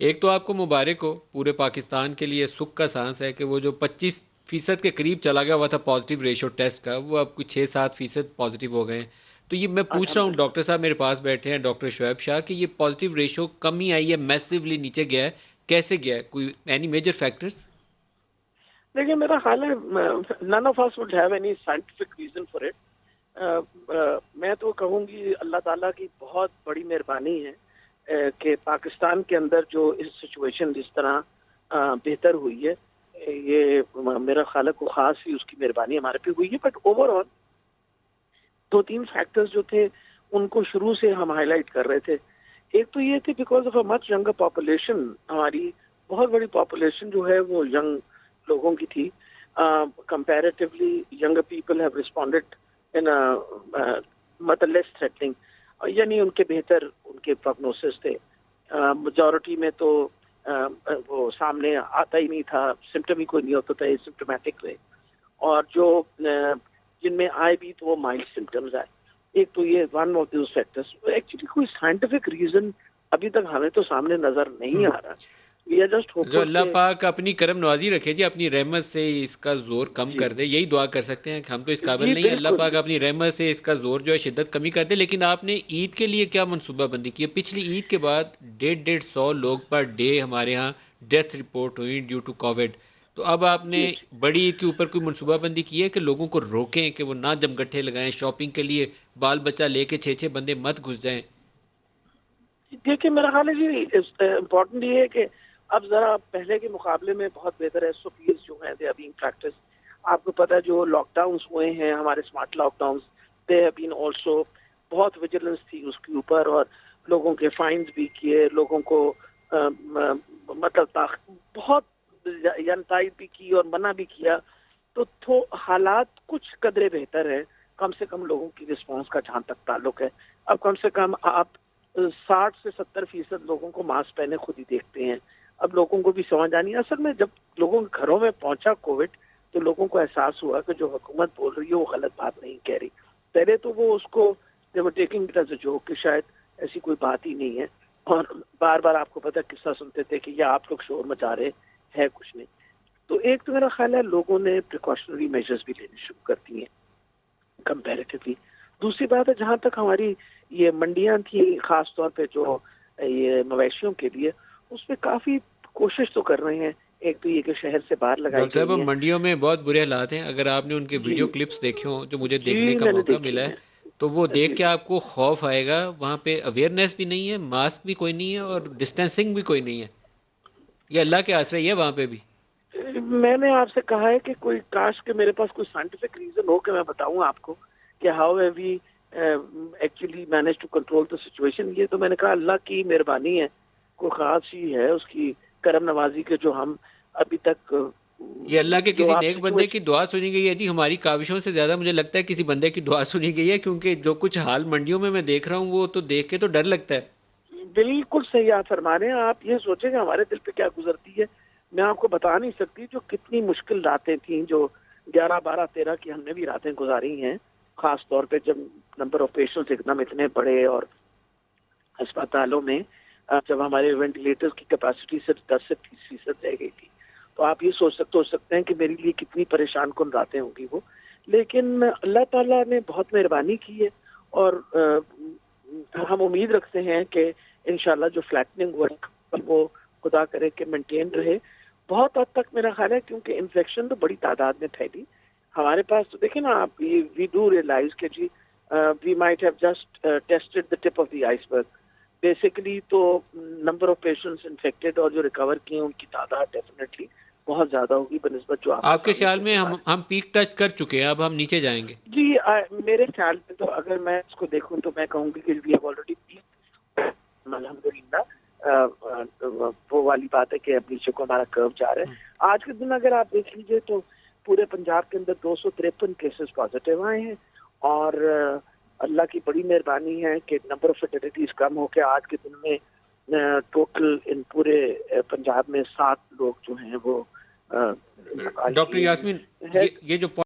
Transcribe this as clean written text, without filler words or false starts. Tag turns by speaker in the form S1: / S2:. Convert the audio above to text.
S1: ایک تو آپ کو مبارک ہو، پورے پاکستان کے لیے سکھ کا سانس ہے کہ وہ جو 25% کے قریب چلا گیا ہوا تھا پازیٹیو ریشو ٹیسٹ کا، وہ اب کچھ 6-7% پازیٹیو ہو گئے ہیں۔ تو یہ میں پوچھ رہا ہوں،
S2: الحمدللہ۔
S1: ڈاکٹر صاحب میرے پاس بیٹھے ہیں، ڈاکٹر شعیب شاہ، کہ یہ پازیٹیو ریشو کمی آئی ہے، میسیولی نیچے گیا ہے، کیسے گیا ہے؟ کوئی اینی میجر فیکٹرز؟
S2: دیکھیے میرا خیال ہے none of us would have any scientific reason for it۔ میں تو کہوں گی اللہ تعالیٰ کی بہت بڑی مہربانی ہے کہ پاکستان کے اندر جو اس سچویشن جس طرح بہتر ہوئی ہے، یہ میرا خیال ہے کو خاص ہی اس کی مہربانی ہمارے پہ ہوئی ہے۔ بٹ اوور آل دو تین فیکٹرز جو تھے ان کو شروع سے ہم ہائی لائٹ کر رہے تھے۔ ایک تو یہ تھی because of a much younger population, ہماری بہت بڑی پاپولیشن جو ہے وہ ینگ لوگوں کی تھی۔ Comparatively younger people have responded in مطلب لیس تھریٹنگ، یعنی ان کے بہتر ان کے پروگنوسس تھے۔ میجورٹی میں تو وہ سامنے آتا ہی نہیں تھا، سمٹم ہی کوئی نہیں ہوتا تھا، سمپٹومیٹک رہے، اور جو جن میں آئے بھی تو وہ مائلڈ سمٹمز آئے۔ ایک تو یہ one of those factors. Actually کوئی سائنٹیفک ریزن ابھی تک ہمیں تو سامنے نظر نہیں آ رہا۔ وی آر جسٹ ہوپ
S1: جو
S2: فل
S1: اللہ
S2: کہ
S1: پاک اپنی کرم نوازی رکھے جی، اپنی رحمت سے اس کا زور کم
S2: جی
S1: کر دے، یہی دعا کر سکتے ہیں کہ ہم تو اس قابل
S2: جی
S1: نہیں ہیں، اللہ
S2: بالکل۔
S1: پاک اپنی رحمت سے اس کا زور جو ہے شدت کمی کر دے۔ لیکن آپ نے عید کے لیے کیا منصوبہ بندی کی ہے؟ پچھلی عید کے بعد 150 لوگ پر ڈے ہمارے ہاں ڈیتھ رپورٹ ہوئی ڈیو ٹو کووڈ۔ تو اب آپ نے
S2: جی
S1: بڑی عید کے اوپر کوئی منصوبہ بندی کی ہے کہ لوگوں کو روکیں کہ وہ نہ جمگٹھے لگائیں، شاپنگ کے لیے بال بچہ لے کے 6-6 بندے مت گھس جائیں؟
S2: دیکھیے میرا خیال ہے جی امپورٹنٹ یہ ہے کہ اب ذرا پہلے کے مقابلے میں بہت بہتر ایس او پیز جو ہیں دے بین پریکٹس۔ آپ کو پتہ ہے جو لاک ڈاؤنس ہوئے ہیں ہمارے smart lockdowns, they been also بہت ویجیلنس تھی اس کے اوپر، اور لوگوں کے فائنز بھی کیے، لوگوں کو مطلب بہت تائید بھی کی اور منع بھی کیا۔ تو حالات کچھ قدرے بہتر ہیں، کم سے کم لوگوں کی رسپانس کا جہاں تک تعلق ہے۔ اب کم سے کم آپ 60 سے 70% لوگوں کو ماسک پہنے خود ہی دیکھتے ہیں۔ اب لوگوں کو بھی سمجھ آنی ہے۔ اصل میں جب لوگوں کے گھروں میں پہنچا کووڈ تو لوگوں کو احساس ہوا کہ جو حکومت بول رہی ہے وہ غلط بات نہیں کہہ رہی۔ پہلے تو وہ اس کو taking it as a joke کہ شاید ایسی کوئی بات ہی نہیں ہے، اور بار بار آپ کو پتہ قصہ سنتے تھے کہ یہ آپ لوگ شور مچا رہے ہیں، کچھ نہیں۔ تو ایک تو میرا خیال ہے لوگوں نے پریکاشنری میجرز بھی لینے شروع کر دی ہیں کمپیریٹیولی۔ دوسری بات ہے جہاں تک ہماری یہ منڈیاں تھیں خاص طور پہ جو یہ مویشیوں کے لیے، اس میں کافی کوشش تو کر رہے ہیں۔ ایک تو یہ کہ شہر سے باہر لگائی
S1: ڈاکٹر صاحب
S2: گئی
S1: اب
S2: ہیں۔
S1: منڈیوں میں بہت برے حالات ہیں، اگر آپ نے ان کے
S2: جی
S1: ویڈیو کلپس دیکھے ہوں جو مجھے
S2: جی
S1: دیکھنے کا
S2: میں نے
S1: موقع
S2: دیکھی
S1: ملا ہے،
S2: ہیں۔
S1: تو وہ دیکھ
S2: جی
S1: کے آپ کو خوف آئے گا۔ وہاں پہ اویئرنیس بھی نہیں ہے، ماسک بھی کوئی نہیں ہے، اور ڈسٹینسنگ بھی کوئی نہیں ہے۔ یہ اللہ کے آسرے ہی ہے وہاں پہ بھی۔
S2: میں نے آپ سے کہا ہے کہ کوئی کاش کہ میرے پاس کوئی سائنٹیفک ریزن ہو کہ میں بتاؤں آپ کو کہ how have we actually manage to control the situation. یہ تو میں نے کہا اللہ کی مہربانی ہے، کوئی خاص ہی ہے اس کی کرم نوازی کے جو ہم ابھی تک
S1: یہ اللہ کے
S2: جو
S1: کسی
S2: آپ
S1: نیک بندے کی
S2: سچویشن۔
S1: دعا سنی گئی ہے جی، ہماری کاوشوں سے زیادہ مجھے لگتا ہے کسی بندے کی دعا سنی گئی ہے، کیونکہ جو کچھ حال منڈیوں میں دیکھ رہا ہوں وہ تو دیکھ کے تو ڈر لگتا ہے۔
S2: بالکل صحیح آپ فرما رہے ہیں۔ آپ یہ سوچیں کہ ہمارے دل پہ کیا گزرتی ہے، میں آپ کو بتا نہیں سکتی جو کتنی مشکل راتیں تھیں، جو 11 12 13 کی ہم نے بھی راتیں گزاری ہیں، خاص طور پہ جب نمبر آف پیشنٹس ایک دم اتنے بڑے، اور اسپتالوں میں جب ہمارے وینٹیلیٹرز کی کیپیسٹی صرف 10 سے 20% رہ گئی تھی، تو آپ یہ ہو سکتے ہیں کہ میرے لیے کتنی پریشان کن راتیں ہوں گی وہ۔ لیکن اللہ تعالیٰ نے بہت مہربانی کی ہے، اور ہم امید رکھتے ہیں کہ انشاءاللہ جو فلیٹننگ ہوا ہے وہ خدا کرے کہ مینٹین رہے بہت حد تک میرا خیال ہے، کیونکہ انفیکشن تو بڑی تعداد میں پھیلی ہمارے پاس۔ تو دیکھیں نا آپ، وی ڈو ریئلائز کہ جی we might have just tested the tip of the iceberg. Basically تو نمبر آف پیشنٹس انفیکٹڈ اور جو ریکور کیے ہیں ان کی تعداد ڈیفینیٹلی بہت زیادہ ہوگی بنسبت جو آپ
S1: آپ کے
S2: بتانے
S1: خیال
S2: کے
S1: میں
S2: اعتبار
S1: ہم پیک ٹچ کر چکے ہیں، اب ہم نیچے جائیں گے؟
S2: جی میرے خیال میں تو اگر میں اس کو دیکھوں تو میں کہوں گی کہ وی ہیو آلریڈی الحمدللہ۔ وہ والی بات ہے کہ اب نیچے کو ہمارا کرو جا رہا ہے۔ آج کے دن اگر آپ دیکھ لیجئے تو پورے پنجاب کے اندر 253 کیسز پازیٹیو آئے ہیں، اور اللہ کی بڑی مہربانی ہے کہ نمبر آف فیٹلٹیز کم ہو کے آج کے دن میں ٹوٹل ان پورے پنجاب میں 7 لوگ جو ہیں وہ انتقال
S1: ڈاکٹر
S2: کیے
S1: یاسمین،
S2: ہیں۔
S1: یہ جو